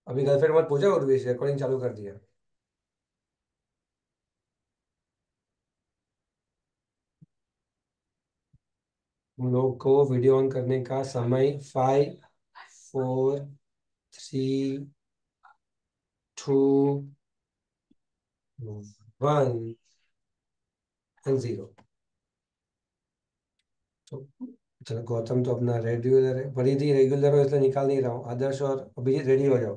अभी गर्लफ्रेंड मत पूछो, और रिकॉर्डिंग चालू कर दिया। हम लोग को वीडियो ऑन करने का समय 5, 4, 3, 2, 1 एंड 0। तो चलो, गौतम तो अपना रेगुलर है, परिधि रेगुलर हो इसलिए निकाल नहीं रहा हूँ। आदर्श और अभिजीत रेडी हो जाओ।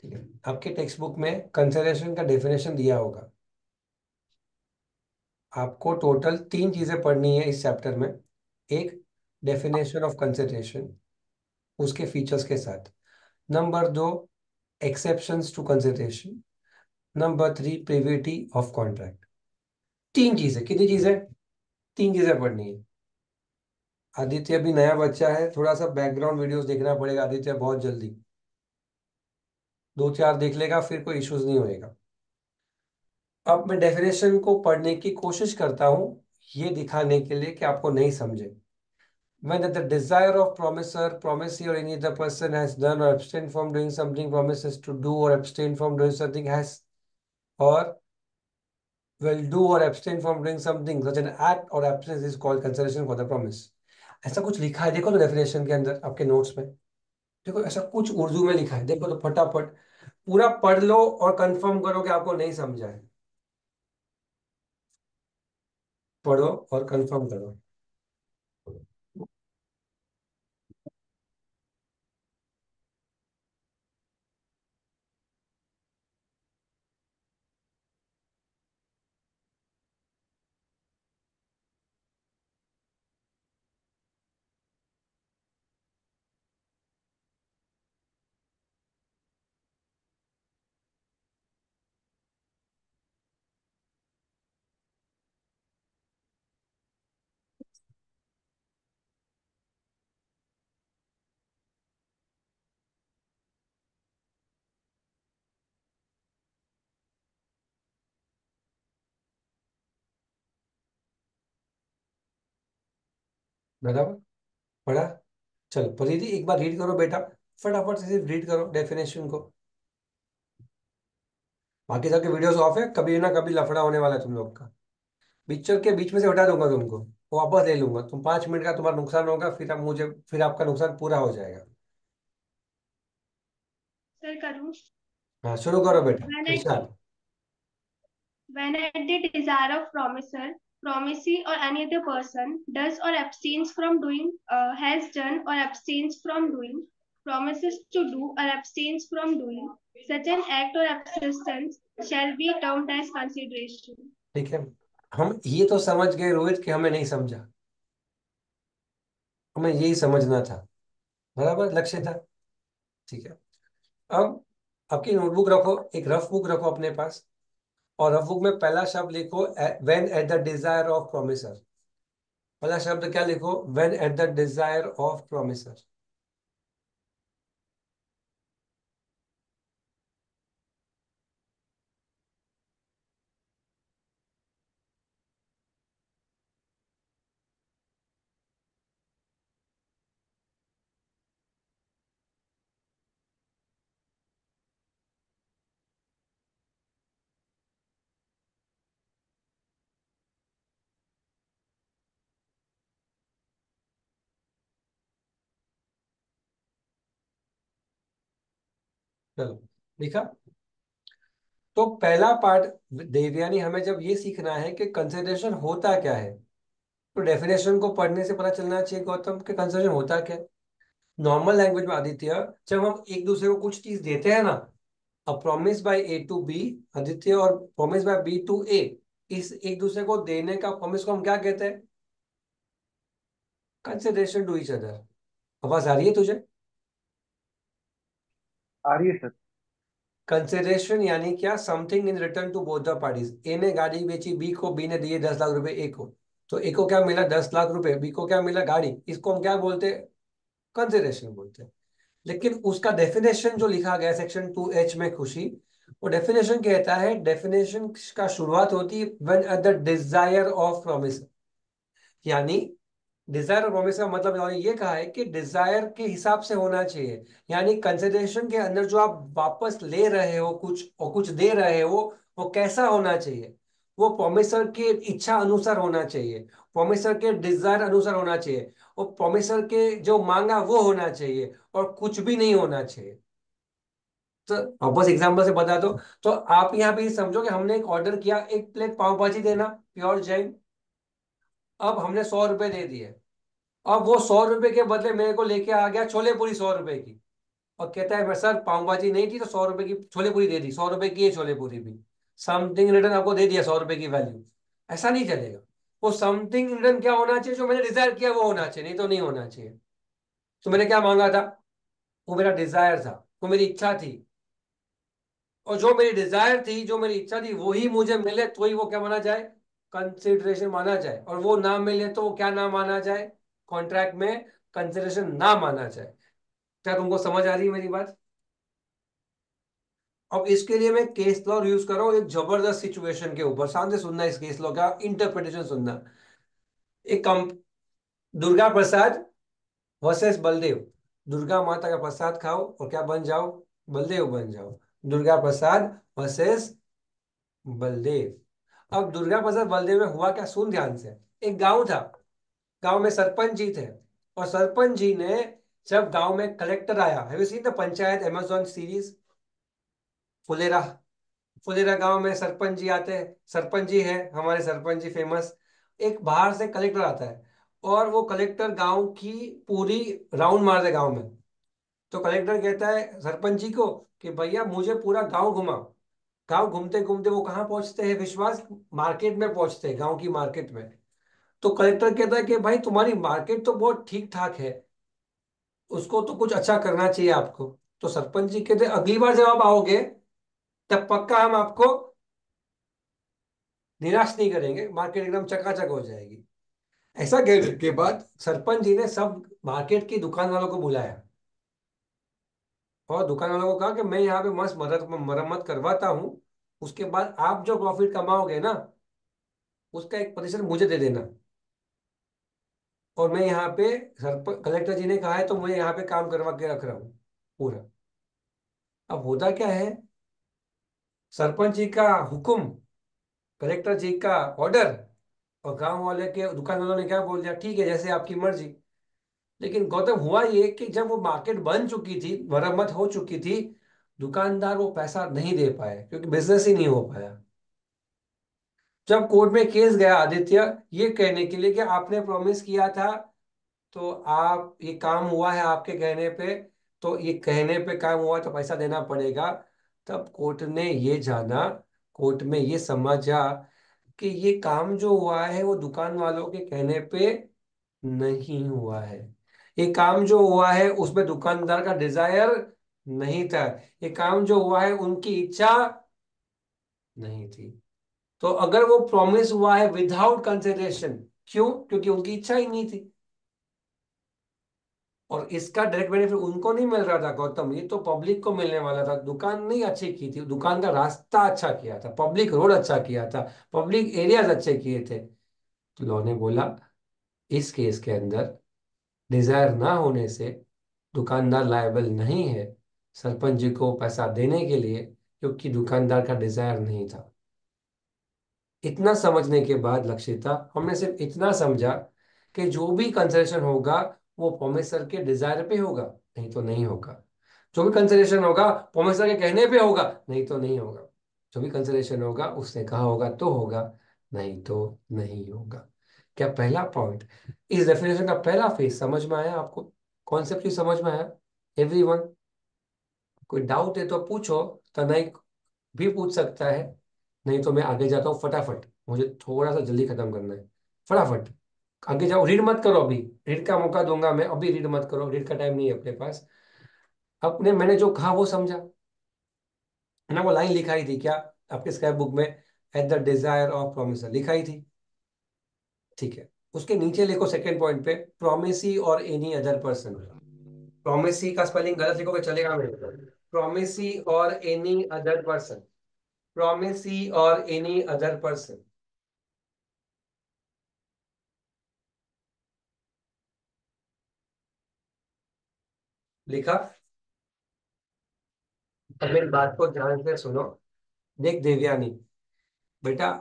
ठीक है, आपके टेक्स्ट बुक में कंसिडरेशन का डेफिनेशन दिया होगा। आपको टोटल 3 चीजें पढ़नी है इस चैप्टर में। एक, डेफिनेशन ऑफ कंसिडरेशन उसके फीचर्स के साथ। Number 2, exceptions to consideration. Number 3, privity of contract. 3 चीजें, कितनी चीजें? 3 चीजें पढ़नी है। आदित्य भी नया बच्चा है, थोड़ा सा बैकग्राउंड वीडियोस देखना पड़ेगा आदित्य, बहुत जल्दी 2-4 देख लेगा, फिर कोई इश्यूज नहीं होएगा। अब मैं डेफिनेशन को पढ़ने की कोशिश करता हूँ, ये दिखाने के लिए कि आपको नहीं समझे। When the desire of promiser, promisee, or any other person has done or abstained from doing something, promises to do or abstain from doing something, has or will do or abstain from doing something, such an act or absence is called consideration for the promise. ऐसा कुछ लिखा है, देखो तो definition के अंदर आपके notes में। देखो ऐसा कुछ उर्दू में लिखा है, देखो तो फटाफट पूरा पढ़ लो और कंफर्म करो कि आपको नहीं समझा है। पढ़ो और कंफर्म करो। बराबर पढ़ा। चलो परिधि एक बार रीड करो बेटा, फटाफट से सिर्फ रीड करो डेफिनेशन को। बाकी सबके वीडियोस ऑफ है, कभी ना कभी लफड़ा होने वाला है तुम लोग का। पिक्चर के बीच में से हटा दूंगा तुमको, वापस ले लूंगा। तुम 5 मिनट का तुम्हारा नुकसान होगा, फिर अब मुझे, फिर आपका नुकसान पूरा हो जाएगा। सर करूँ? हाँ शुरू करो बेटा, when at Irshad. when at the desire of promiser, promisee or any other person does or abstains from doing, has done or abstains from doing, promises to do or abstains from doing such an act or abstinence shall be termed as consideration. ठीक है, हम ये तो समझ गए रोहित कि हमें नहीं समझा, हमें यही समझना था। बराबर लक्ष्य था। ठीक है, अब आपकी नोटबुक रखो, एक रफ बुक रखो अपने पास, और रफ बुक में पहला शब्द लिखो when at the desire of promisor. पहला शब्द क्या लिखो? When at the desire of promisor. चलो लिखा। तो पहला पार्ट, देवयानी, हमें जब ये सीखना है कि कंसिडरेशन होता क्या है, तो डेफिनेशन को पढ़ने से पता चलना चाहिए गौतम कि कंसिडरेशन होता क्या है। नॉर्मल लैंग्वेज में आदित्य, जब हम एक दूसरे को कुछ चीज देते हैं ना, अब promise by A to B Aditya, और promise by B to A, इस एक दूसरे को देने का प्रॉमिस को हम क्या कहते हैं? Consideration to each other. आवाज आ रही है तुझे? आ रही है सर। कंसिडरेशन यानी क्या? Something in return to both the parties. A ने गाड़ी बेची बी को, बी ने दिए 10 लाख रुपए ए को, तो ए को क्या मिला? 10 लाख रुपए। बी को क्या मिला? गाड़ी। इसको हम क्या बोलते हैं? कंसिडरेशन बोलते हैं। लेकिन उसका डेफिनेशन जो लिखा गया सेक्शन 2H में, खुशी, वो डेफिनेशन कहता है, डेफिनेशन का शुरुआत होती है when at the desire of promise, यानी डिजायर और प्रॉमिस का मतलब इन्होंने ये कहा है कि डिजायर के हिसाब से होना चाहिए, यानी कंसिडरेशन के अंदर जो आप वापस ले रहे हो कुछ और कुछ दे रहे हो, वो कैसा होना चाहिए, वो प्रोमिसर के इच्छा अनुसार होना चाहिए, प्रोमिसर के डिजायर अनुसार होना चाहिए, और प्रोमिसर के जो मांगा वो होना चाहिए, और कुछ भी नहीं होना चाहिए। तो वापस एग्जांपल से बता दो। तो आप यहाँ पे ये समझो कि हमने एक ऑर्डर किया, एक प्लेट पाव भाजी देना, प्योर जैन। अब हमने 100 रुपए दे दिए। अब वो 100 रुपए के बदले मेरे को लेके आ गया छोले पूरी 100 रुपए की, और कहता है मैं सर पाव भाजी नहीं थी तो 100 रुपए की छोले पूरी दे दी, 100 रुपए की है छोले पूरी भी। समथिंग रिटर्न आपको दे दिया 100 रुपए की वैल्यू। ऐसा नहीं चलेगा। वो समथिंग रिटर्न क्या होना चाहिए, जो मैंने डिजायर किया वो होना चाहिए, नहीं तो नहीं होना चाहिए। तो मैंने क्या मांगा था, वो मेरा डिजायर था, वो मेरी इच्छा थी, और जो मेरी डिजायर थी, जो मेरी इच्छा थी, वही मुझे मिले तो ही वो क्या माना जाए, कंसिडरेशन माना जाए। और वो ना मिले तो वो क्या ना माना जाए, कॉन्ट्रैक्ट में कंसिडरेशन ना माना जाए। क्या तुमको समझ आ रही है मेरी बात? अब इसके लिए मैं केस लॉ यूज कर रहा हूँ एक जबरदस्त सिचुएशन के ऊपर, शांति से सुनना, इस केस लॉ का इंटरप्रिटेशन सुनना। एक कम दुर्गा प्रसाद वर्सेस बलदेव। दुर्गा माता का प्रसाद खाओ और क्या बन जाओ, बलदेव बन जाओ। दुर्गा प्रसाद वर्सेस बलदेव। अब दुर्गा प्रसाद बलदेव में हुआ क्या, सुन ध्यान से। एक गांव था, गांव में सरपंच जी थे, और सरपंच जी ने, जब गांव में कलेक्टर आया, have you seen the panchayat Amazon series, Phulera. Phulera गांव में सरपंच जी आते हैं, सरपंच जी है हमारे, सरपंच जी फेमस। एक बाहर से कलेक्टर आता है, और वो कलेक्टर गांव की पूरी राउंड मार दे गांव में। तो कलेक्टर कहता है सरपंच जी को कि भैया मुझे पूरा गांव घुमाओ। गांव घूमते घूमते वो कहाँ पहुंचते हैं विश्वास, मार्केट में पहुंचते हैं, गांव की मार्केट में। तो कलेक्टर कहता है कि भाई तुम्हारी मार्केट तो बहुत ठीक ठाक है, उसको तो कुछ अच्छा करना चाहिए आपको। तो सरपंच जी कहते हैं अगली बार जब आप आओगे तब पक्का हम आपको निराश नहीं करेंगे, मार्केट एकदम चकाचक हो जाएगी। ऐसा कहने के बाद सरपंच जी ने सब मार्केट की दुकान वालों को बुलाया, और दुकान वालों को कहा कि मैं यहाँ पे मस्त मदद मरम्मत करवाता हूँ, उसके बाद आप जो प्रॉफिट कमाओगे ना, उसका 1% मुझे दे देना। और मैं यहाँ पे सरप कलेक्टर जी ने कहा है तो मुझे यहाँ पे काम करवा के रख रहा हूँ पूरा। अब होता क्या है, सरपंच जी का हुक्म, कलेक्टर जी का ऑर्डर, और गांव वाले के दुकान वालों ने क्या बोल दिया, ठीक है जैसे आपकी मर्जी। लेकिन गौतम हुआ ये कि जब वो मार्केट बन चुकी थी, मरम्मत हो चुकी थी, दुकानदार वो पैसा नहीं दे पाए क्योंकि बिजनेस ही नहीं हो पाया। जब कोर्ट में केस गया आदित्य, ये कहने के लिए कि आपने प्रॉमिस किया था, तो आप ये काम हुआ है आपके कहने पे, तो ये कहने पे काम हुआ तो पैसा देना पड़ेगा। तब कोर्ट ने ये जाना, कोर्ट में ये समझा कि ये काम जो हुआ है वो दुकान वालों के कहने पे नहीं हुआ है। ये काम जो हुआ है उसमें दुकानदार का डिजायर नहीं था। ये काम जो हुआ है उनकी इच्छा नहीं थी। तो अगर वो प्रॉमिस हुआ है विदाउट कंसिडरेशन, क्यों, क्योंकि उनकी इच्छा ही नहीं थी। और इसका डायरेक्ट बेनिफिट उनको नहीं मिल रहा था गौतम, ये तो पब्लिक को मिलने वाला था। दुकान नहीं अच्छी की थी, दुकान का रास्ता अच्छा किया था, पब्लिक रोड अच्छा किया था, पब्लिक एरियाज अच्छे किए थे। तो लॉ ने बोला इस केस के अंदर डिजायर ना होने से दुकानदार लायबल नहीं है सरपंच जी को पैसा देने के लिए, क्योंकि दुकानदार का डिजायर नहीं था। इतना समझने के बाद लक्षिता, हमने सिर्फ इतना समझा कि जो भी कंसेशन होगा वो प्रोमिसर के डिजायर पे होगा, नहीं तो नहीं होगा। जो भी कंसिडरेशन होगा प्रोमिसर के कहने पे होगा, नहीं तो नहीं होगा। जो भी कंसिडरेशन होगा उसने कहा होगा तो होगा, नहीं तो नहीं होगा। क्या पहला पॉइंट, इस डेफिनेशन का पहला फेज समझ में आया आपको, कॉन्सेप्ट ही समझ में आया एवरीवन? कोई डाउट है तो पूछो, तनाई भी पूछ सकता है, नहीं तो मैं आगे जाता हूँ फटाफट, मुझे थोड़ा सा जल्दी खत्म करना है। फटाफट आगे जाओ, रीड मत करो अभी, रीड का मौका दूंगा मैं, अभी रीड मत करो, रीड का टाइम नहीं है अपने पास। अपने मैंने जो कहा वो समझा है ना, वो लाइन लिखाई थी क्या आपके स्क्रैप बुक में, at the desire of promisor लिखाई थी, ठीक है। उसके नीचे लिखो सेकंड पॉइंट पे, प्रोमिसी और एनी अदर पर्सन। प्रोमिसी का स्पेलिंग गलत लिखोगे चलेगा मेरे को, प्रोमिसी और एनी अदर पर्सन, प्रोमिसी और एनी अदर पर्सन। लिखा। अब मेरी बात को ध्यान से सुनो। देख देवयानी, बेटा,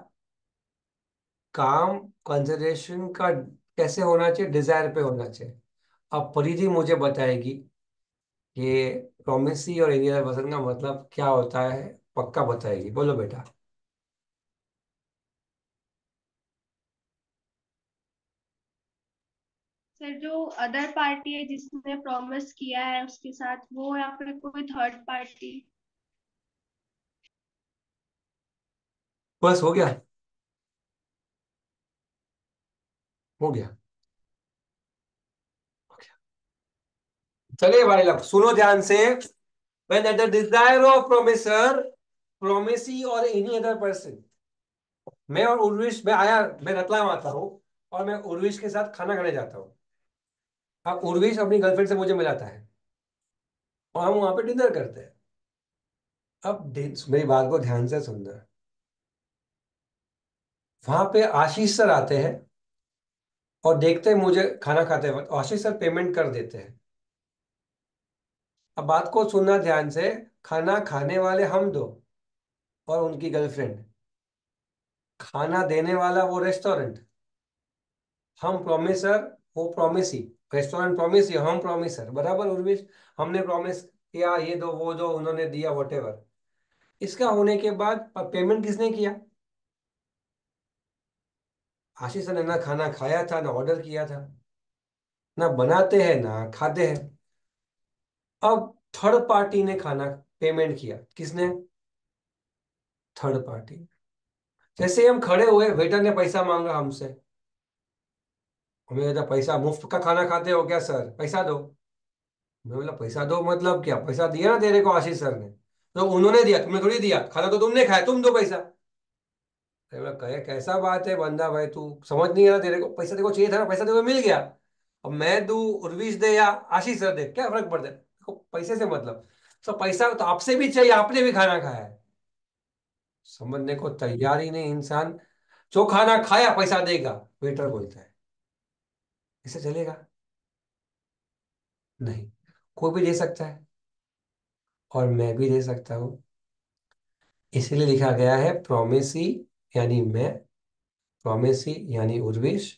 काम कंसिडरेशन का कैसे होना चाहिए, डिजायर पे होना चाहिए। अब परिधि मुझे बताएगी कि प्रोमिसी और एरिया वजन का मतलब क्या होता है, पक्का बताएगी। बोलो बेटा। सर, जो अदर पार्टी है जिसने प्रॉमिस किया है उसके साथ, वो या फिर कोई थर्ड पार्टी। बस हो गया। हो गया। चलिए भाई लोग सुनो ध्यान से। When at the desire of promiser, promisee or any other person, मैं और उर्विश, मैं रतलाम आता हूँ और मैं उर्विश के साथ खाना खाने जाता हूँ। अब उर्विश अपनी गर्लफ्रेंड से मुझे मिलाता है और हम वहां पे डिनर करते हैं। अब मेरी बात को ध्यान से सुनना। वहां पे आशीष सर आते हैं और देखते हैं मुझे खाना खाते वक्त, आशीष सर पेमेंट कर देते हैं। अब बात को सुनना ध्यान से। खाना खाने वाले हम दो और उनकी गर्लफ्रेंड, खाना देने वाला वो रेस्टोरेंट, हम प्रोमिसर, वो प्रोमिसी। रेस्टोरेंट प्रोमिसी, हम प्रोमिसर, बराबर उर्विश। हमने प्रॉमिस किया, ये दो वो दो, उन्होंने दिया, वटेवर। इसका होने के बाद पेमेंट किसने किया? आशीष ने ना खाना खाया था, ना ऑर्डर किया था, ना बनाते हैं ना खाते हैं। अब थर्ड पार्टी ने खाना पेमेंट किया, किसने? Third party. जैसे ही हम खड़े हुए, वेटर ने पैसा मांगा हमसे। हमें कहता पैसा, मुफ्त का खाना खाते हो क्या सर, पैसा दो। मैं बोला पैसा दो मतलब क्या, पैसा दिया ना तेरे को आशीष सर ने। तो उन्होंने दिया, तुमने थोड़ी दिया, खाना तो तुमने खाया, तुम दो पैसा। अरे बोला कहे कैसा बात है बंदा भाई, तू समझ नहीं आ रहा, तेरे को पैसा, तेरे को चाहिए था ना, पैसा तेरे को मिल गया। अब मैं दूं, उर्विश दे या आशीष सर दे, क्या फर्क पड़ता है, देखो पैसे से मतलब। तो पैसा तो आपसे भी चाहिए, आपने भी खाना खाया है। समझने को तैयार ही नहीं इंसान। जो खाना खाया पैसा देगा, वेटर बोलता है। ऐसे चलेगा? नहीं। कोई भी दे सकता है और मैं भी दे सकता हूँ। इसलिए लिखा गया है प्रोमेसी यानी मैं, प्रोमेसी यानी उर्विश,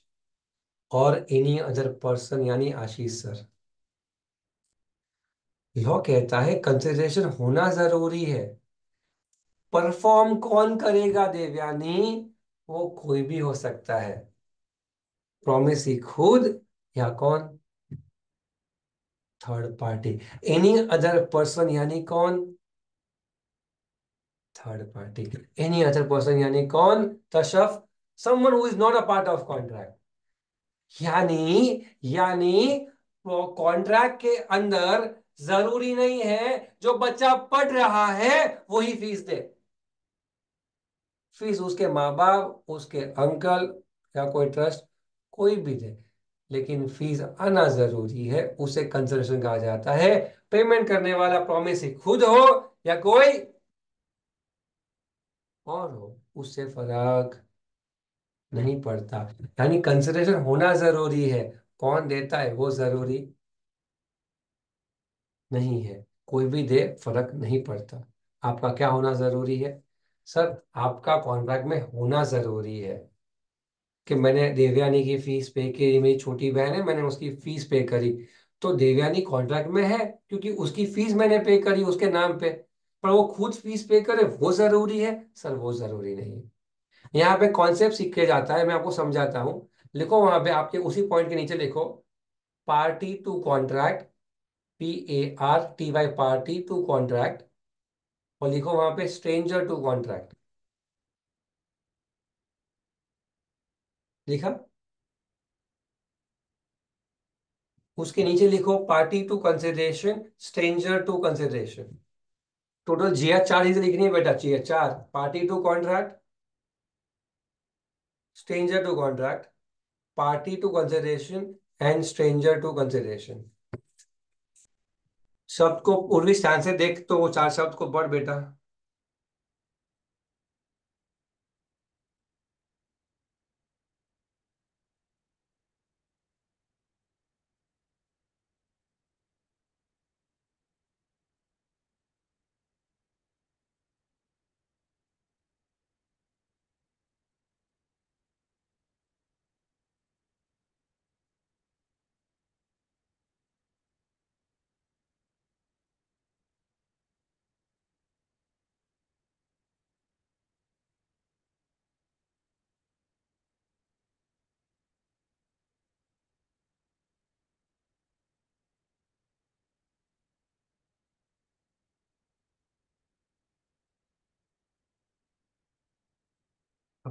और एनी अदर पर्सन यानी आशीष सर। लॉ कहता है कंसिडरेशन होना जरूरी है। परफॉर्म कौन करेगा देवयानी? वो कोई भी हो सकता है। प्रोमेसी खुद, या कौन? Third party. Any other person यानी कौन? Third party. Any other person यानी कौन? तशफ, someone who is not a part of contract। यानी वो कॉन्ट्रैक्ट के अंदर जरूरी नहीं है जो बच्चा पढ़ रहा है वही फीस दे। फीस उसके माँ बाप, उसके अंकल, या कोई ट्रस्ट, कोई भी दे। लेकिन फीस आना जरूरी है, उसे कंसिडरेशन कहा जाता है। पेमेंट करने वाला प्रॉमिस ही खुद हो या कोई और हो, उससे फर्क नहीं पड़ता। यानी कंसिडरेशन होना जरूरी है, कौन देता है वो जरूरी नहीं है। कोई भी दे, फर्क नहीं पड़ता। आपका क्या होना जरूरी है? सर, आपका कॉन्ट्रैक्ट में होना जरूरी है कि मैंने देवयानी की फीस पे की, मेरी छोटी बहन है, मैंने उसकी फीस पे करी, तो देवयानी कॉन्ट्रैक्ट में है क्योंकि उसकी फीस मैंने पे करी उसके नाम पे। पर वो खुद फीस पे करे वो जरूरी है? सर वो जरूरी नहीं है। यहाँ पे कॉन्सेप्ट सीखे जाता है, मैं आपको समझाता हूँ। लिखो वहां पे, आपके उसी पॉइंट के नीचे लिखो, party to contract, PARTY, party to contract. और लिखो वहां पे स्ट्रेंजर टू कॉन्ट्रैक्ट। लिखा? उसके नीचे लिखो party to consideration, stranger to consideration. Total जिया चार चीजें लिखनी है बेटा, जिया चार। Party to contract, stranger to contract, party to consideration and stranger to consideration. शब्द को पूर्वी ध्यान से देख, तो वो चार शब्द को पढ़ बेटा।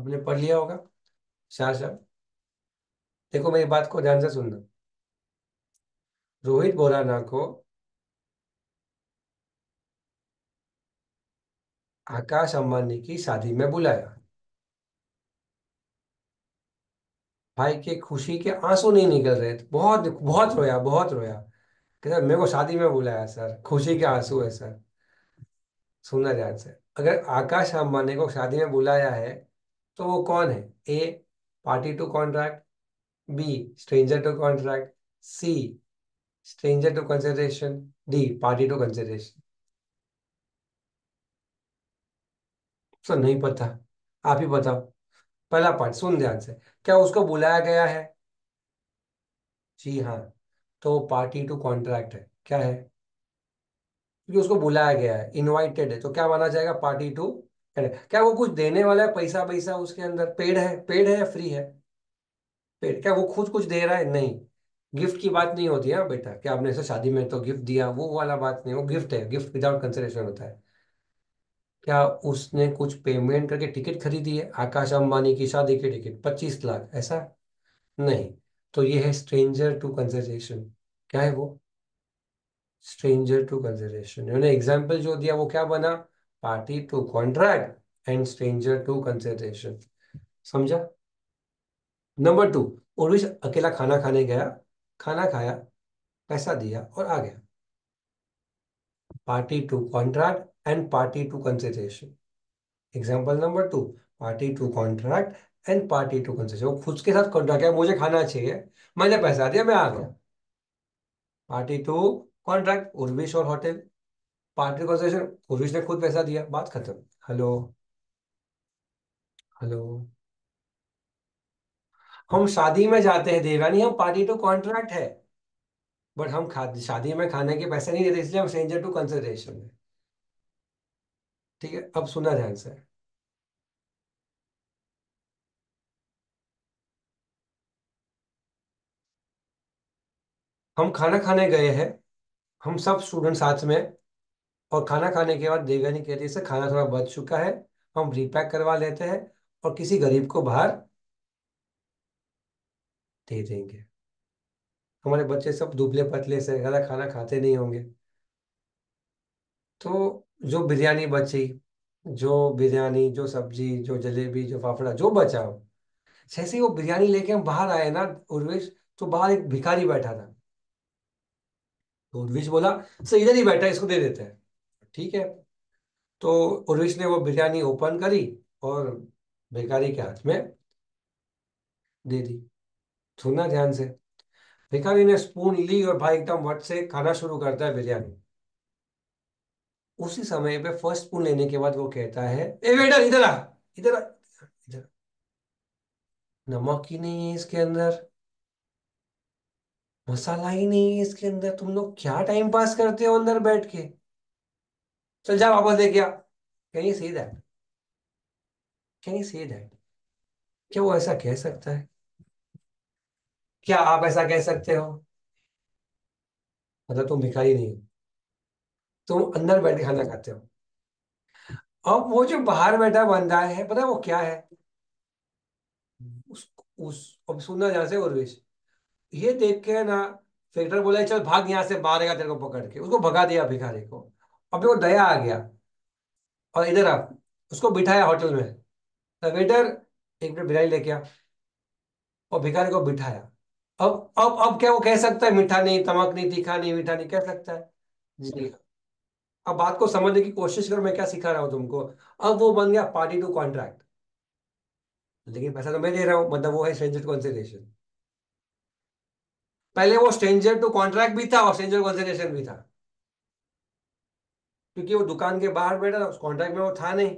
आपने पढ़ लिया होगा चार शब्द। देखो मेरी बात को ध्यान से सुनना। रोहित बोराना को आकाश अंबानी की शादी में बुलाया। भाई के खुशी के आंसू नहीं निकल रहे थे, बहुत बहुत रोया, बहुत रोया। कहता मेरे को शादी में बुलाया सर, खुशी के आंसू है सर। सुनना ध्यान से। अगर आकाश अंबानी को शादी में बुलाया है तो वो कौन है? A, party to contract. B, stranger to contract. C, stranger to consideration. D, party to consideration. Sir नहीं पता, आप ही बताओ। पहला पार्ट सुन ध्यान से। क्या उसको बुलाया गया है? जी हाँ। तो पार्टी टू कॉन्ट्रैक्ट है। क्या है? क्योंकि उसको बुलाया गया है, इनवाइटेड है, तो क्या माना जाएगा? Party to. क्या वो कुछ देने वाला है? पैसा पैसा उसके अंदर पेड है या फ्री है? पेड। क्या वो खुद कुछ दे रहा है? नहीं। गिफ्ट की बात नहीं होती है बेटा, क्या आपने ऐसे शादी में तो गिफ्ट दिया, वो वाला बात नहीं, वो गिफ्ट है, गिफ्ट विदाउट कंसिडरेशन होता है। क्या उसने कुछ पेमेंट करके टिकट खरीदी है? आकाश अंबानी की शादी की टिकट 25 लाख, ऐसा? नहीं। तो ये है स्ट्रेंजर टू कंसिडरेशन। क्या है वो? Stranger to consideration. उन्होंने एग्जाम्पल जो दिया वो क्या बना? Party to contract and stranger to consideration. समझा? नंबर 2, उर्विश अकेला खाना खाने गया, खाना खाया, पैसा दिया और आ गया। Party to contract and party to consideration. Example number 2, party to contract and party to consideration. वो खुद के साथ कॉन्ट्रैक्ट है, मुझे खाना चाहिए, मैंने पैसा दिया, मैं आ गया। पार्टी टू कॉन्ट्रैक्ट, उर्विश और होटल। पार्टी कंसिडरेशन, उर्विश ने खुद पैसा दिया, बात खत्म। हेलो? हेलो? हम शादी में जाते हैं देवानी, हम पार्टी टू कॉन्ट्रैक्ट है, बट हम शादी में खाने के पैसे नहीं देते, इसलिए हम स्ट्रेंजर टू कंसिडरेशन है। ठीक है, अब सुना ध्यान से। हम खाना खाने गए हैं, हम सब स्टूडेंट साथ में, और खाना खाने के बाद देवयानी कहती है सर खाना थोड़ा बच चुका है, हम रीपैक करवा लेते हैं और किसी गरीब को बाहर दे देंगे। हमारे बच्चे सब दुबले पतले से ज़्यादा खाना खाते नहीं होंगे, तो जो बिरयानी बची, जो बिरयानी, जो सब्जी, जो जलेबी, जो फाफड़ा, जो बचा हो, जैसे ही वो बिरयानी लेके हम बाहर आए ना उर्वेश, तो बाहर एक भिखारी बैठा था। तो उर्वेश बोला सर इधर ही बैठा है, इसको दे देते हैं। ठीक है। तो उर्वेश ने वो बिरयानी ओपन करी और भिखारी के हाथ में दे दी। सुनना ध्यान से। भिखारी ने स्पून ली और भाई एकदम वट से खाना शुरू करता है बिरयानी। उसी समय पे फर्स्ट स्पून लेने के बाद वो कहता है ए वेटर इधर आ, इधर आ, इधर। नमक ही नहीं है इसके अंदर, मसाला ही नहीं है इसके अंदर, तुम लोग क्या टाइम पास करते हो अंदर बैठ के? चल जा वापस लेके आ। Can you see that? Can you see that? क्या वो ऐसा कह सकता है? क्या आप ऐसा कह सकते हो? मतलब तुम भिखारी नहीं हो, तुम अंदर बैठ के खाना खाते हो। अब वो जो बाहर बैठा बंदा है, पता है वो क्या है? उस अब सुनना ध्यान से उर्वेश, ये देख के ना सेक्टर बोला चल भाग यहाँ से, मारेगा तेरे को पकड़ के, उसको भगा दिया भिखारी को। अब वो दया आ गया और इधर आ, उसको बिठाया होटल में। वेटर, एक प्लेट बिरयानी लेके आ, और भिखारी को बिठाया। अब क्या वो कह सकता है मीठा नहीं, नमक नहीं, तीखा नहीं, मीठा नहीं, कह सकता है? जी। अब बात को समझने की कोशिश करो, मैं क्या सिखा रहा हूँ तुमको। अब वो बन गया पार्टी टू कॉन्ट्रैक्ट, लेकिन पैसा तो मैं दे रहा हूँ, मतलब वो है स्ट्रेंजर कंसिडरेशन। पहले वो स्ट्रेंजर टू कॉन्ट्रैक्ट भी था और स्ट्रेंजर कंसिडरेशन भी था, क्योंकि वो दुकान के बाहर बैठा था, उस कॉन्ट्रैक्ट में वो था नहीं,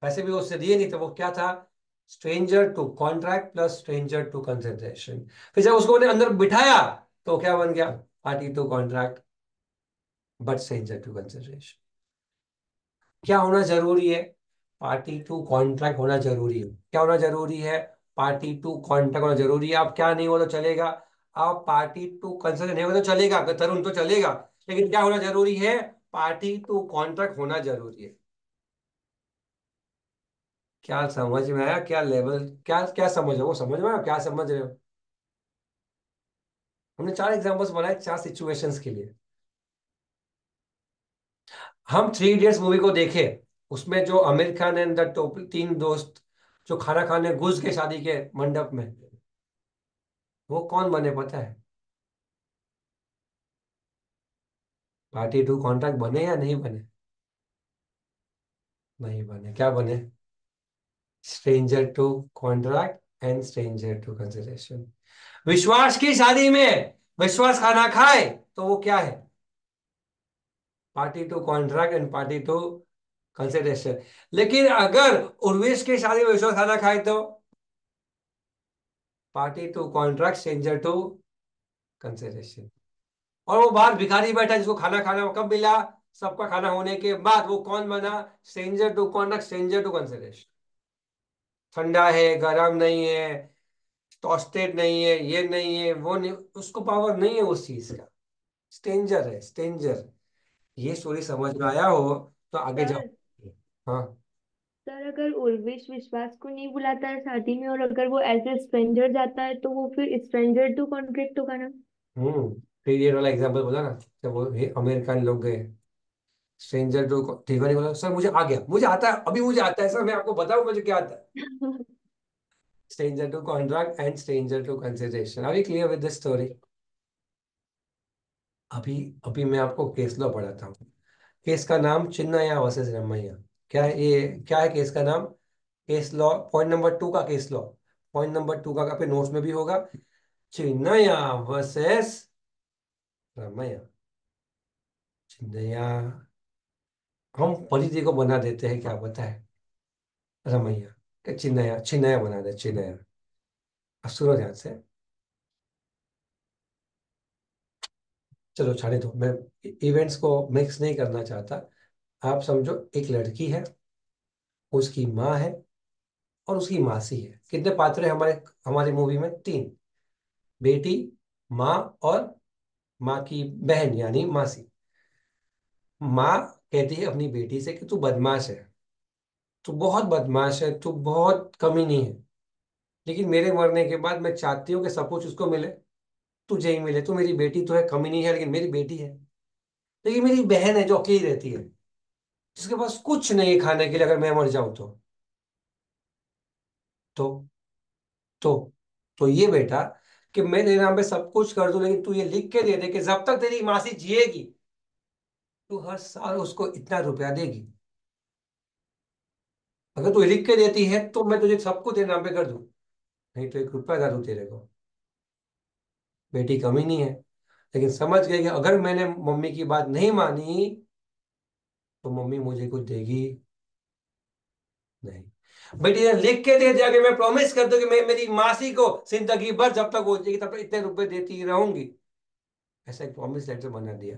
पैसे भी उससे दिए नहीं, तो वो क्या था? Stranger to contract plus stranger to consideration. फिर जब उसको उन्हें अंदर बिठाया तो क्या बन गया? Party to contract but stranger to consideration. क्या होना जरूरी है? पार्टी टू कॉन्ट्रैक्ट होना जरूरी है। क्या होना जरूरी है? पार्टी टू कॉन्ट्रैक्ट होना जरूरी है। आप क्या नहीं हो तो चलेगा, आप पार्टी टू कंसिडर नहीं हो तो चलेगा, अगर तरुण तो चलेगा, लेकिन क्या होना जरूरी है? पार्टी टू कॉन्ट्रैक्ट होना जरूरी है। क्या समझ में आया, क्या लेवल, क्या क्या समझ रहे हो, वो समझ में आया क्या समझ रहे हो? हमने 4 एग्जांपल्स बनाए 4 सिचुएशंस के लिए। हम 3 इडियट्स मूवी को देखे, उसमें जो आमिर खान एंड द टोप 3 दोस्त जो खाना खाने घुस गए शादी के मंडप में, वो कौन बने पता है? पार्टी टू कॉन्ट्रैक्ट बने या नहीं बने? नहीं बने, क्या बने? Stranger to contract and stranger to consideration. Vishwas की शादी में विश्वास खाना खाए तो वो क्या है? Party to contract and party to consideration. लेकिन अगर उर्वेश की शादी में विश्वास खाना खाए तो party to contract stranger to consideration. और वो बाहर भिखारी बैठा जिसको खाना खाना कब मिला? सबका खाना होने के बाद। वो कौन बना? Stranger to contract stranger to consideration. ठंडा है, गर्म नहीं है, टॉस्टेड नहीं है, ये नहीं है, वो नहीं, उसको पावर नहीं है उस चीज का। स्ट्रेंजर है, स्ट्रेंजर। ये स्टोरी समझ में आया हो तो आगे जाओ। सर हाँ। सर अगर उर्विश विश्वास को नहीं बुलाता है शादी में, और अगर वो एज ए स्ट्रेंजर जाता है, तो वो फिर स्ट्रेंजर टू कॉन्ट्रैक्ट होगा ना? फिर ये वाला एग्जांपल बोला ना, जब वो अमेरिकन लोग गए, स्ट्रेंजर टू। तिवारी बोला सर मुझे आ गया, मुझे आता है, अभी मुझे आता है सर, मैं आपको बताऊं मुझे क्या आता है। Stranger to contract and stranger to consideration. Are you clear with this story? अभी अभी मैं आपको केस लॉ पढ़ाता हूँ। केस का नाम चिन्नैया वर्सेस रमैया। क्या है ये, क्या है केस का नाम? केस लॉ पॉइंट नंबर 2 का केस लॉ। पॉइंट नंबर 2 का आपके नोट्स में भी होगा। चिन्नैया वर्सेस रमैया। चिन्नैया, हम परिधि को बना देते हैं, क्या पता है? रमैया। क्या चिन्नैया, चिन्नैया बना दे, चिन्नैया। अब सुनो ध्यान से। चलो छाड़े दो, मैं इवेंट्स को मिक्स नहीं करना चाहता। आप समझो, एक लड़की है, उसकी माँ है, और उसकी मासी है। कितने पात्र हैं हमारे हमारी मूवी में? 3। बेटी, माँ, और माँ की बहन यानी मासी। माँ कहती है अपनी बेटी से कि तू बदमाश है, तू बहुत बदमाश है, तू बहुत कमीनी है, लेकिन मेरे मरने के बाद मैं चाहती हूँ कि सब कुछ उसको मिले, तुझे ही मिले। तू मेरी बेटी तो है, कमीनी है, लेकिन मेरी बेटी है। लेकिन मेरी बहन है जो अकेली रहती है, जिसके पास कुछ नहीं है खाने के लिए, अगर मैं मर जाऊं तो तो तो ये बेटा, कि मैं तेरे नाम पे सब कुछ कर दूं, लेकिन तू ये लिख के दे दे कि जब तक तेरी मासी जिएगी तू हर साल उसको इतना रुपया देगी। अगर तू ये लिख के देती है तो मैं तुझे सब कुछ तेरे नाम पे कर दूं, नहीं तो 1 रुपया ना दूं तेरे को। बेटी कमी नहीं है, लेकिन समझ गई कि अगर मैंने मम्मी की बात नहीं मानी तो मम्मी मुझे कुछ देगी नहीं। बेटी ने लिख के दे दिया कि मैं प्रॉमिस कर दूं कि मैं मेरी मासी को जिंदगी भर जब तक हो जाएगी तब तक इतने रुपए देती रहूंगी। ऐसा एक प्रॉमिस लेटर बना दिया।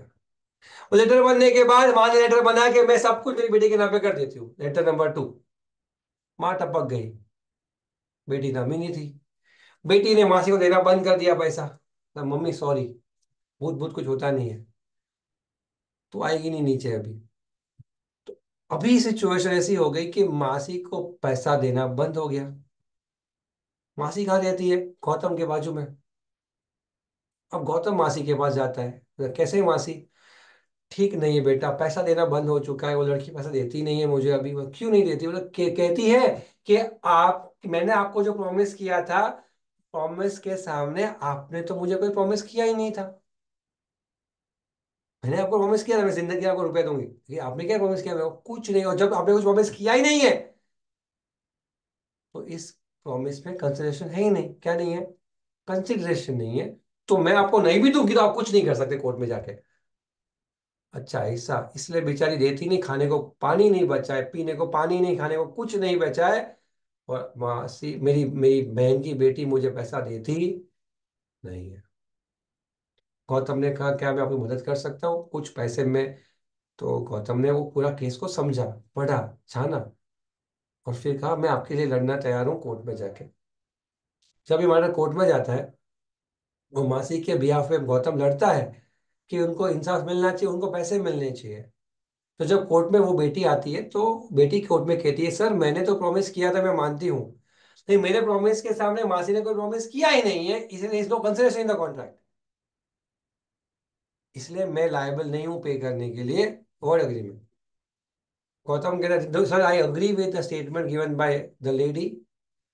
वो लेटर बनने के बाद माँ ने लेटर बना के मैं सब कुछ मेरी बेटी के नाम पे कर देती हूँ, लेटर नंबर 2। माँ टपक गई, बेटी नमी नहीं थी। बेटी ने मासी को देना बंद कर दिया पैसा। तो मम्मी सॉरी, भूत भूत कुछ होता नहीं है, तो आएगी नहीं नीचे अभी। तो अभी सिचुएशन ऐसी हो गई कि मासी को पैसा देना बंद हो गया। मासी कहाँ रहती है? गौतम के बाजू में। अब गौतम मासी के पास जाता है, तो कैसे मासी? ठीक नहीं है बेटा, पैसा देना बंद हो चुका है, वो लड़की पैसा देती नहीं है मुझे अभी। वो क्यों नहीं देती? मतलब कहती है कि आप, मैंने आपको जो प्रॉमिस किया था, प्रॉमिस के सामने आपने तो मुझे कोई प्रॉमिस किया ही नहीं था। मैंने आपको प्रॉमिस किया था मैं जिंदगी आपको रुपए दूंगी, लेकिन आपने क्या प्रॉमिस किया? मेरे को कुछ नहीं। और जब आपने कुछ प्रॉमिस किया ही नहीं है तो इस प्रॉमिस में कंसिडरेशन है ही नहीं। क्या नहीं है? कंसिडरेशन नहीं है। तो मैं आपको नहीं भी दूंगी तो आप कुछ नहीं कर सकते कोर्ट में जाके। अच्छा ऐसा, इसलिए बेचारी देती नहीं, खाने को पानी नहीं बचा है, पीने को पानी नहीं, खाने को कुछ नहीं बचा है। और मासी, मेरी मेरी बहन की बेटी मुझे पैसा देती नहीं है। गौतम ने कहा क्या मैं आपकी मदद कर सकता हूँ कुछ पैसे में? तो गौतम ने वो पूरा केस को समझा, पढ़ा, छाना, और फिर कहा मैं आपके लिए लड़ना तैयार हूँ कोर्ट में जाके। जब ये हमारा कोर्ट में जाता है, वो मासी के बिहाफ में गौतम लड़ता है कि उनको इंसाफ मिलना चाहिए, उनको पैसे मिलने चाहिए। तो जब कोर्ट में वो बेटी आती है तो बेटी कोर्ट में कहती है, सर मैंने तो प्रॉमिस किया था, मैं मानती हूँ, लेकिन मेरे प्रॉमिस के सामने मासी ने कोई प्रॉमिस किया ही नहीं है, इसलिए is no consideration in the contract, इसलिए मैं लायबल नहीं हूं पे करने के लिए। और एग्रीमेंट। गौतम कह रहे sir I agree with the statement given by the lady,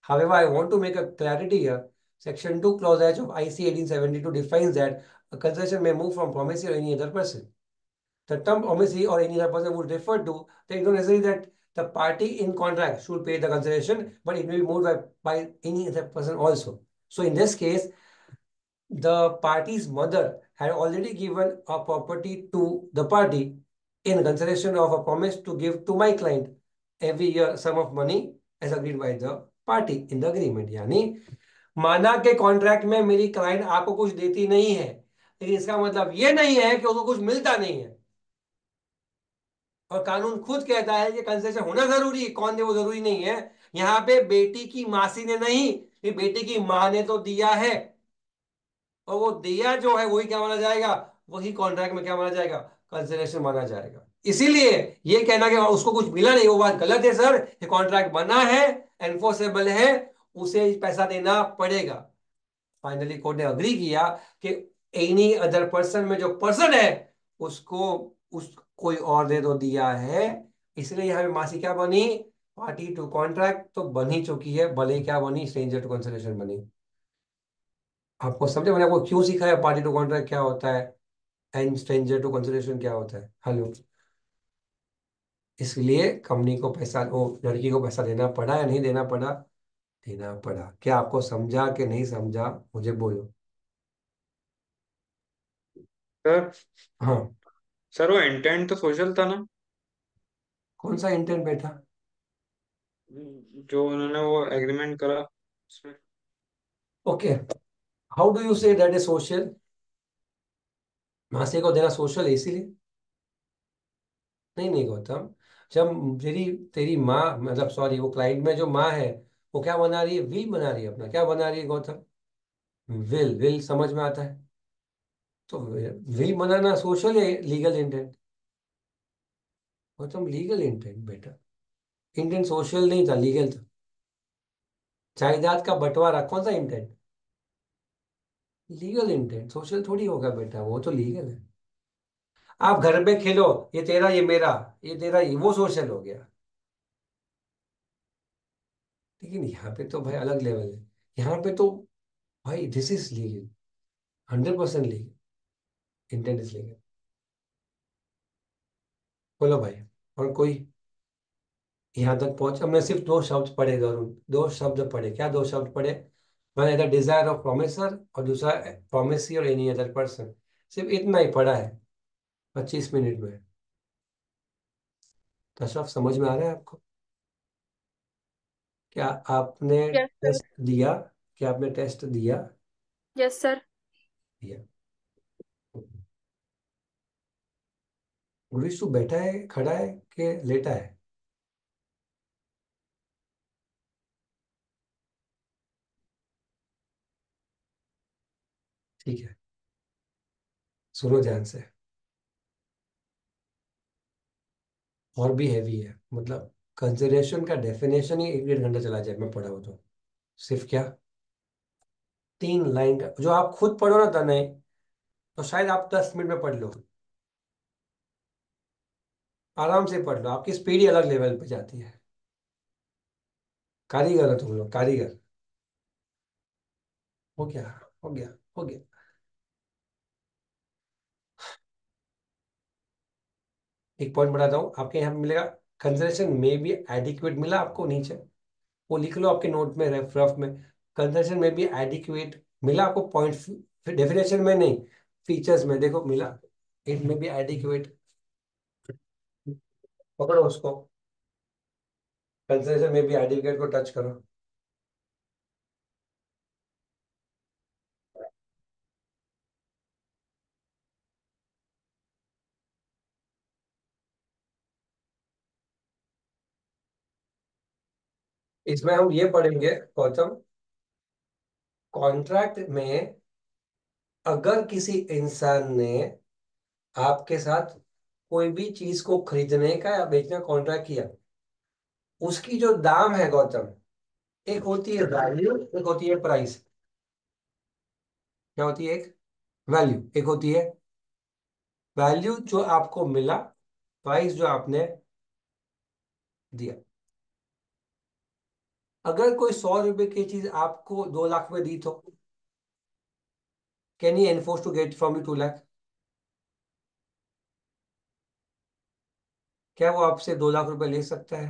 however I want to make a clarity here. Section 2 clause H of IC 1872 defines that a concession may move from promisee or any other person. The term promisee or any other person would refer to, there is no necessary that the party in contract should pay the consideration, but it may be moved by any other person also. So in this case, the party's mother had already given a property to the party in consideration of a promise to give to my client every year sum of money as agreed by the party in the agreement. यानी माना के contract में मेरी client आपको कुछ देती नहीं है, लेकिन इसका मतलब ये नहीं है कि उसको कुछ मिलता नहीं है। और कानून खुद कहता है कि कंसेशन होना जरूरी है, कौन दे वो जरूरी नहीं है। यहाँ पे बेटी की मासी ने नहीं, ये बेटी की माँ ने तो दिया है, और वो दिया जो है वही क्या माना जाएगा, वही कॉन्ट्रैक्ट में क्या माना जाएगा, कंसिडरेशन माना जाएगा। इसीलिए ये कहना कि उसको कुछ मिला नहीं वो बात गलत है सर, ये कॉन्ट्रैक्ट बना है, एनफोर्सेबल है, उसे पैसा देना पड़ेगा। फाइनली कोर्ट ने अग्री किया कि एनी अदर पर्सन में जो पर्सन है उसको उस कोई और दे दो दिया है, इसलिए यहां पे मासी क्या बनी, पार्टी टू कॉन्ट्रैक्ट तो बन ही चुकी है, भले ही क्या बनी, स्ट्रेंजर टू कंसिडरेशन बनी। आपको समझे मैंने आपको क्यों सिखाया पार्टी टू कॉन्ट्रैक्ट क्या होता है एंड स्ट्रेंजर टू कंसिडरेशन क्या होता है। हेलो। इसलिए कंपनी को पैसा, वो लड़की को पैसा देना पड़ा या नहीं देना पड़ा, देना पड़ा। क्या आपको समझा कि नहीं समझा, मुझे बोलो। सर हाँ। सर वो इंटेंट तो सोशल था ना, कौन सा इंटेंट बेटा। जो उन्होंने वो एग्रीमेंट करा उसमें। Okay, how do you say that is social. मासी को देना सोशल है इसीलिए। नहीं नहीं गौतम, जब तेरी तेरी माँ, मतलब सॉरी, वो क्लाइंट में जो माँ है वो क्या बना रही है, विल बना रही है, अपना क्या बना रही है गौतम, विल। विल समझ में आता है। तो विल बनाना सोशल है, legal intent. Gautam legal intent बेटा, इंटेंट सोशल नहीं था, लीगल था। जायदाद का बंटवारा कौन सा इंटेंट, लीगल इंटेंट। सोशल थोड़ी होगा बेटा, वो तो लीगल है। आप घर पे खेलो, ये तेरा ये मेरा, ये तेरा ये, वो सोशल हो गया। लेकिन यहाँ पे तो भाई अलग लेवल है। यहाँ पे तो भाई this is legal, 100% legal, intent is legal. बोलो भाई, और कोई। यहाँ तक पहुंच, हमने सिर्फ दो शब्द पढ़े वरुण, दो शब्द पढ़े। क्या दो शब्द पढ़े, one is the desire of promisor और दूसरा प्रोमिसी और एनी अदर पर्सन। सिर्फ इतना ही पढ़ा है 25 मिनट में। तो सब समझ में आ रहा है आपको। क्या आपने यस सर। टेस्ट दिया, क्या आपने टेस्ट दिया। Yes sir. दिया। गुरुश तू बैठा है, खड़ा है, कि लेटा है। ठीक है, सुनो ध्यान से। और भी हैवी है, मतलब कंसिडरेशन का डेफिनेशन ही 1 1.5 घंटा चला जाए मैं पढ़ा हो तो। सिर्फ क्या 3 लाइन का जो आप खुद पढ़ो ना तने, तो शायद आप 10 मिनट में पढ़ लो, आराम से पढ़ लो, आपकी स्पीड ही अलग लेवल पे जाती है। कारीगर हो तुम लोग, कारीगर। हो गया, हो गया, हो गया। एक पॉइंट बताता हूँ, आपके यहाँ पे मिलेगा कंसिडरेशन में भी एडिक्वेट, मिला आपको नीचे, वो लिख लो आपके नोट में, रफ रफ में। कंसिडरेशन में भी एडिक्वेट मिला आपको पॉइंट, डेफिनेशन में नहीं, फीचर्स में देखो मिला, इट में भी एडिक्वेट। पकड़ो उसको, कंसिडरेशन में भी एडिक्वेट को टच करो। इसमें हम ये पढ़ेंगे गौतम, कॉन्ट्रैक्ट में अगर किसी इंसान ने आपके साथ कोई भी चीज को खरीदने का या बेचने का कॉन्ट्रैक्ट किया, उसकी जो दाम है गौतम, एक होती है वैल्यू, एक होती है प्राइस। क्या होती है? एक वैल्यू, एक होती है वैल्यू जो आपको मिला, प्राइस जो आपने दिया। अगर कोई 100 रुपए की चीज आपको 2 लाख में दी तो can he enforce to get from you 2 lakh? क्या वो आपसे 2 लाख रुपए ले सकता है?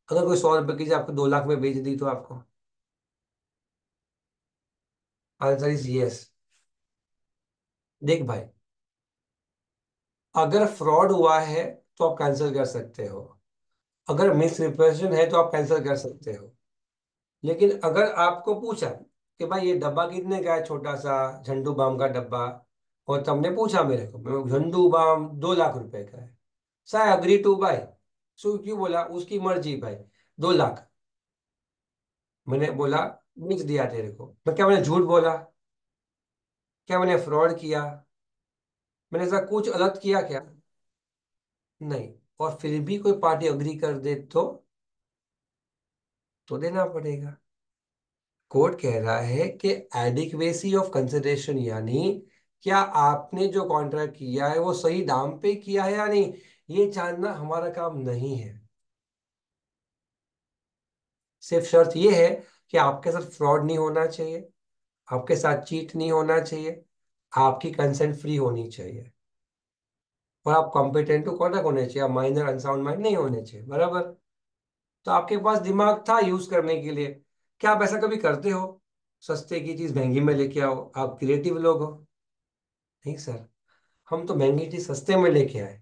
अगर कोई 100 रुपए की चीज आपको 2 लाख में बेच दी तो आपको? Answer is yes. देख भाई, अगर फ्रॉड हुआ है तो आप कैंसिल कर सकते हो, अगर मिस रिप्रेजेंटेशन है तो आप कैंसिल कर सकते हो। लेकिन अगर आपको पूछा कि भाई ये डब्बा कितने का है, छोटा सा झंडू बाम का डब्बा, और तुमने पूछा मेरे को, झंडू बाम 2 लाख रुपए का है, सो आई अग्री टू बाय। सो क्यों बोला? उसकी मर्जी भाई, 2 लाख। मैंने बोला, बेच दिया तेरे को। मैं क्या, मैंने झूठ बोला? क्या मैंने फ्रॉड किया? मैंने ऐसा कुछ अलग किया क्या? नहीं। और फिर भी कोई पार्टी अग्री कर दे तो देना पड़ेगा। कोर्ट कह रहा है कि एडिक्वेसी ऑफ कंसिडरेशन, यानी क्या आपने जो कॉन्ट्रैक्ट किया है वो सही दाम पे किया है या नहीं, ये जानना हमारा काम नहीं है। सिर्फ शर्त ये है कि आपके साथ फ्रॉड नहीं होना चाहिए, आपके साथ चीट नहीं होना चाहिए, आपकी कंसेंट फ्री होनी चाहिए, और आप कॉम्पिटेंट टू कॉन्डक्ट होने चाहिए, आप माइनर अनसाउंड माइंड नहीं होने चाहिए। बराबर? तो आपके पास दिमाग था यूज करने के लिए। क्या आप ऐसा कभी करते हो? सस्ते की चीज महंगी में लेके आओ, आप क्रिएटिव लोग हो। नहीं सर, हम तो महंगी चीज सस्ते में लेके आए।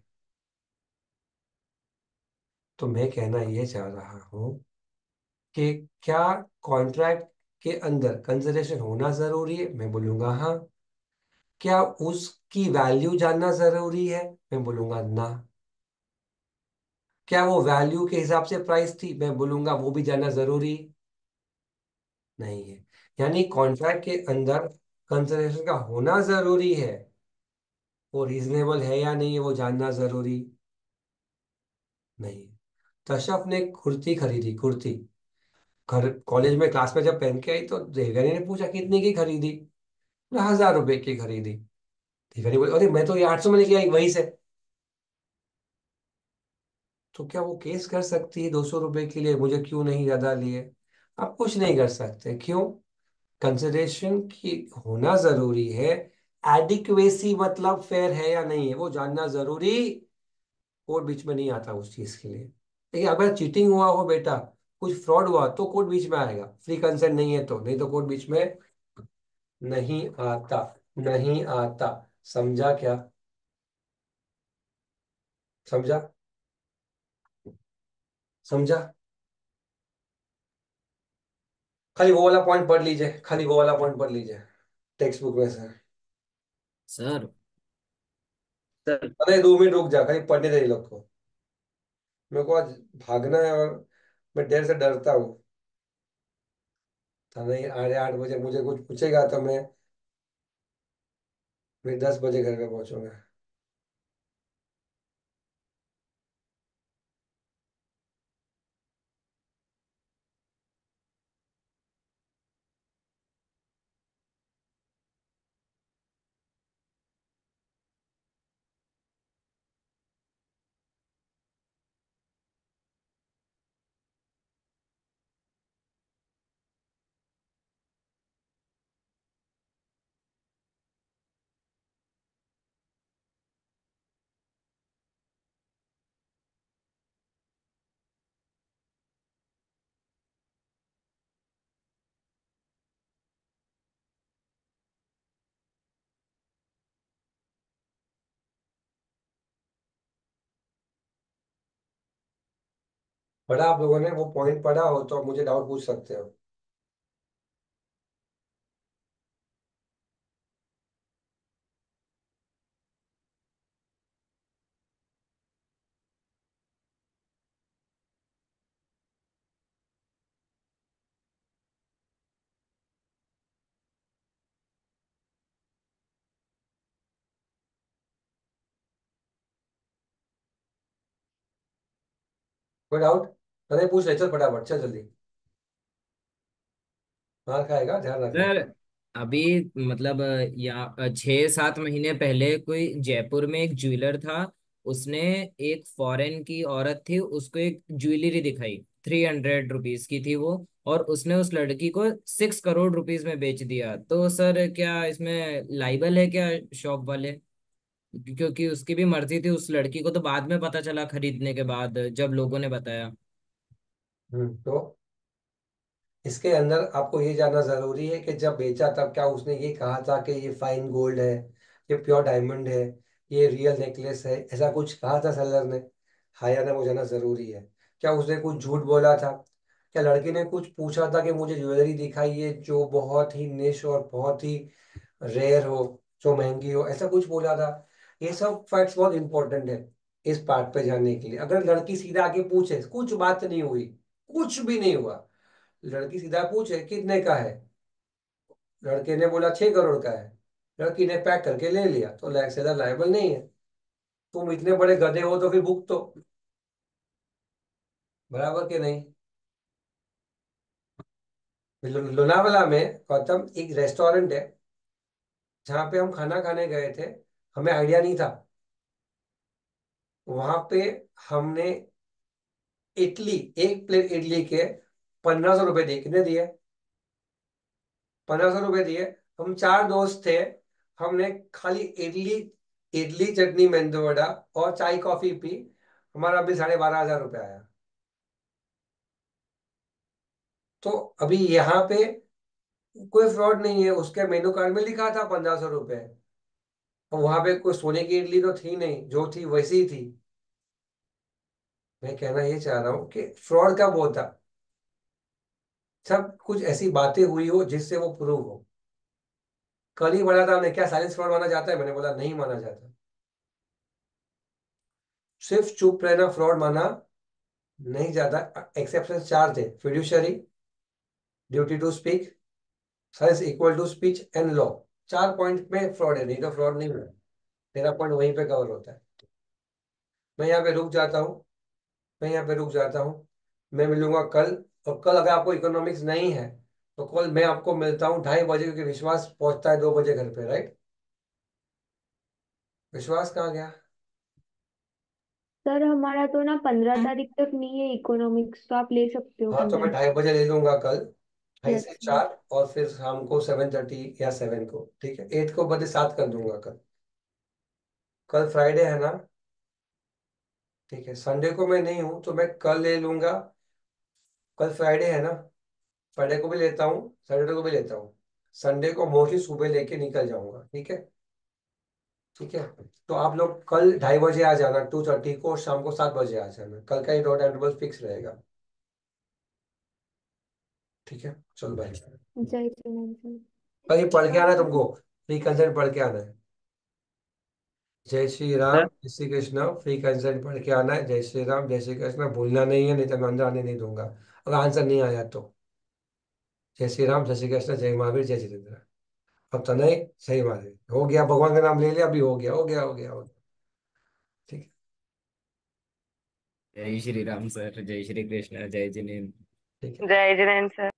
तो मैं कहना ये चाह रहा हूँ कि क्या कॉन्ट्रैक्ट के अंदर कंसिडरेशन होना जरूरी है? मैं बोलूंगा हाँ। क्या उसकी वैल्यू जानना जरूरी है? मैं बोलूंगा ना। क्या वो वैल्यू के हिसाब से प्राइस थी? मैं बोलूंगा वो भी जानना जरूरी नहीं है। यानी कॉन्ट्रैक्ट के अंदर कंसिडरेशन का होना जरूरी है, वो रीजनेबल है या नहीं है वो जानना जरूरी नहीं है। कश्यप ने कुर्ती खरीदी, कुर्ती, घर कॉलेज में क्लास में जब पहन के आई तो देवयानी ने पूछा कितने की खरीदी? बोला 1000 रुपए की खरीदी। देवयानी बोली अरे मैं तो ये 800 में लेके आई वहीं से। तो क्या वो केस कर सकती है 200 रुपए के लिए, मुझे क्यों नहीं ज्यादा लिए? आप कुछ नहीं कर सकते। क्यों? कंसिडरेशन की होना जरूरी है, एडिक्वेसी मतलब फेयर है या नहीं है वो जानना जरूरी। कोर्ट बीच में नहीं आता उस चीज के लिए। देखिए, अगर चीटिंग हुआ हो बेटा, कुछ फ्रॉड हुआ तो कोर्ट बीच में आएगा, फ्री कंसेंट नहीं है तो, नहीं तो कोर्ट बीच में नहीं आता, नहीं आता। समझा क्या? समझा? समझा? खाली वो वाला पॉइंट पढ़ लीजिए, खाली वो वाला पॉइंट पढ़ लीजिए टेक्स्ट बुक में से। सर सर अरे 2 मिनट रुक जा, खाली पढ़ने दे इन लोग को। मेरे को आज भागना है, और मैं देर से डरता हूँ। था नहीं, 8:30 बजे मुझे कुछ पूछेगा तो मैं 10 बजे घर पे पहुंचूंगा। पढ़ा आप लोगों ने? वो पॉइंट पढ़ा हो तो आप मुझे डाउट पूछ सकते हो। कोई डाउट? नहीं पूछ ले, चल फटाफट चल जल्दी। मार खाएगा, ध्यान रखना। सर अभी मतलब 6-7 महीने पहले कोई जयपुर में एक ज्वेलर था। उसने एक फॉरेन की औरत थी, उसको एक ज्वेलरी दिखाई, 300 रुपीज की थी वो। और उसने उस लड़की को 6 करोड़ रुपीज में बेच दिया। तो सर क्या इसमें लाइबल है क्या शॉप वाले? क्योंकि उसकी भी मर्जी थी, उस लड़की को तो बाद में पता चला खरीदने के बाद जब लोगों ने बताया। तो इसके अंदर आपको ये जानना जरूरी है कि जब बेचा तब क्या उसने ये कहा था कि ये फाइन गोल्ड है, ये प्योर डायमंड है, ये रियल नेकलेस है, ऐसा कुछ कहा था सेलर ने? हाँ या ना, वो जानना जरूरी है। क्या उसने कुछ झूठ बोला था? क्या लड़की ने कुछ पूछा था कि मुझे ज्वेलरी दिखाइए जो बहुत ही निश और बहुत ही रेयर हो, जो महंगी हो, ऐसा कुछ बोला था? ये सब फैक्ट्स बहुत इंपॉर्टेंट है इस पार्ट पे जानने के लिए। अगर लड़की सीधा आके पूछे, कुछ बात नहीं हुई, कुछ भी नहीं हुआ, लड़की सीधा पूछे कितने का है, लड़के ने बोला 6 करोड़ का है, लड़की ने पैक करके ले लिया, तो सेलर लायबल नहीं है। तुम इतने बड़े गधे हो तो फिर भुगतो तो, बराबर के नहीं? लोनावाला में गौतम एक रेस्टोरेंट है जहाँ पे हम खाना खाने गए थे। हमें आइडिया नहीं था। वहां पे हमने इडली, एक प्लेट इडली के 1500 रुपये दिए। कितने दिए? 1500 रुपये दिए। हम 4 दोस्त थे। हमने खाली इडली, इडली चटनी मेंदू वड़ा और चाय कॉफी पी। हमारा बिल 12,500 रुपये आया। तो अभी यहाँ पे कोई फ्रॉड नहीं है, उसके मेनू कार्ड में लिखा था 1500 रुपये। और वहां पे कोई सोने की इडली तो थी नहीं, जो थी वैसी ही थी। मैं कहना ये चाह रहा हूँ कि फ्रॉड कब होता? सब कुछ ऐसी बातें हुई हो जिससे वो प्रूव हो। कल ही बोला था हमने, क्या साइलेंस फ्रॉड माना जाता है? मैंने बोला नहीं माना जाता। सिर्फ चुप रहना फ्रॉड माना नहीं जाता। एक्सेप्शन 4 थे: fiduciary, duty to speak, silence equal to speech and law. 4 point में फ्रॉड है, नहीं तो फ्रॉड नहीं हुआ। तेरा पॉइंट वहीं पे कवर होता है। मैं यहाँ पे रुक जाता हूँ। मैं यहाँ पे रुक जाता हूँ। मैं मिलूंगा कल। और कल अगर आपको इकोनॉमिक्स नहीं है तो कल मैं आपको मिलता हूँ 2:30 बजे, क्योंकि विश्वास पहुंचता है 2 बजे घर पे, राइट? विश्वास कहाँ गया? सर हमारा तो ना 15 तारीख तक नहीं है इकोनॉमिक्स, तो आप ले सकते हो हाँ तो मैं 15। 2:30 बजे ले लूंगा कल। ढाई से यस। चार और फिर शाम को 7:30 या 7 को, ठीक है? 8 को बजे 7 कर दूंगा कल। कल फ्राइडे है ना? ठीक है, संडे को मैं नहीं हूँ तो मैं कल ले लूंगा। कल फ्राइडे है ना? फ्राइडे को भी लेता हूँ, सैटरडे को भी लेता हूँ। संडे को मोस्टली सुबह लेके निकल जाऊंगा, ठीक है? ठीक है। तो आप लोग कल 2:30 बजे आ जाना, 2:30 को, और शाम को 7 बजे आ जाना। कल का ही दो टाइम टेबल फिक्स रहेगा। ठीक है, चलो भाई। जय श्री राम सर। कल ये पढ़ के आना है तुमको, फ्री कंसेंट पढ़ के आना है। जय श्री राम, सर जय श्री कृष्ण, फ्री कंसेंट पढ़ के आना है। जय श्री राम, जय श्री कृष्ण भूलना नहीं है, नहीं तो मैं अंदर आने नहीं दूंगा अगर आंसर नहीं आया तो। जय श्री राम, जय श्री कृष्ण, जय महावीर, जय जितेंद्र। अब तो नहीं, सही महावीर हो गया, भगवान का नाम ले लिया, अभी हो गया, हो गया, हो गया, हो गया। ठीक जय श्री राम सर, जय श्री कृष्ण, जय जिनेन्द्र। है, ठीक है। जय जिनेन्द्र सर।